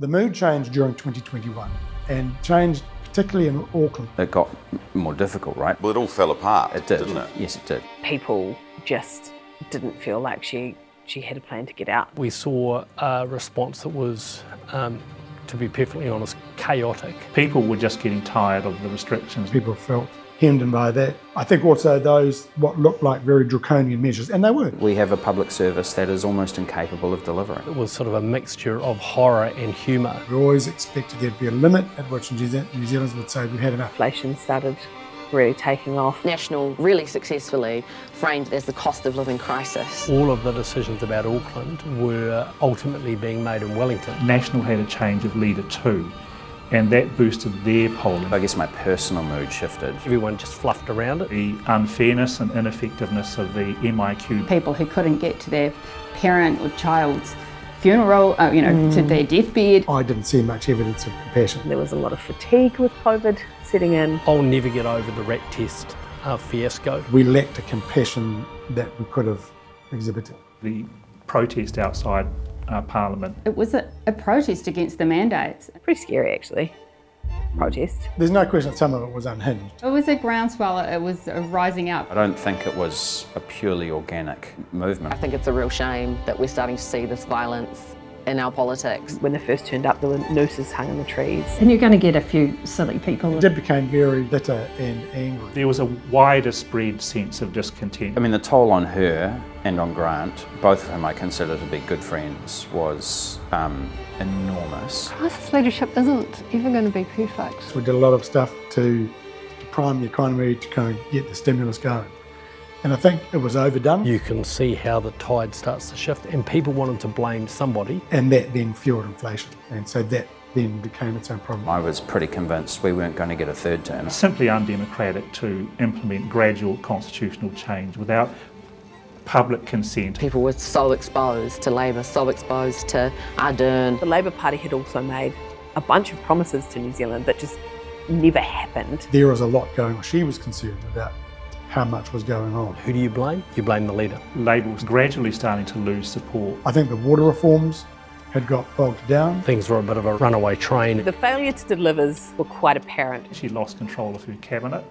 The mood changed during 2021 and changed particularly in Auckland. It got more difficult, right? Well, it all fell apart, It did. didn't it? Yes, it did. People just didn't feel like she had a plan to get out. We saw a response that was, to be perfectly honest, chaotic. People were just getting tired of the restrictions. People felt hemmed in by that. I think also those what looked like very draconian measures, and they were. We have a public service that is almost incapable of delivering. It was sort of a mixture of horror and humour. We always expected there'd be a limit at which New Zealanders would say we've had enough. Inflation started really taking off. National really successfully framed it as the cost of living crisis. All of the decisions about Auckland were ultimately being made in Wellington. National had a change of leader too, and that boosted their polling. I guess my personal mood shifted. Everyone just fluffed around it. The unfairness and ineffectiveness of the MIQ. People who couldn't get to their parent or child's funeral, to their deathbed. I didn't see much evidence of compassion. There was a lot of fatigue with COVID setting in. I'll never get over the rat test fiasco. We lacked a compassion that we could have exhibited. The protest outside Parliament. It was a protest against the mandates. Pretty scary, actually. Protest. There's no question that some of it was unhinged. It was a groundswell, it was a rising up. I don't think it was a purely organic movement. I think it's a real shame that we're starting to see this violence in our politics. When they first turned up, there were nooses hung in the trees. And you're going to get a few silly people. It did become very bitter and angry. There was a wider spread sense of discontent. I mean, the toll on her and on Grant, both of whom I consider to be good friends, was enormous. Crisis leadership isn't ever going to be perfect. We did a lot of stuff to prime the economy, to kind of get the stimulus going. And I think it was overdone. You can see how the tide starts to shift and people wanted to blame somebody. And that then fueled inflation. And so that then became its own problem. I was pretty convinced we weren't going to get a third term. It's simply undemocratic to implement gradual constitutional change without public consent. People were so exposed to Labour, so exposed to Ardern. The Labour Party had also made a bunch of promises to New Zealand that just never happened. There was a lot going on. She was concerned about how much was going on. Who do you blame? You blame the leader. Labour was gradually starting to lose support. I think the water reforms had got bogged down. Things were a bit of a runaway train. The failure to deliver were quite apparent. She lost control of her cabinet.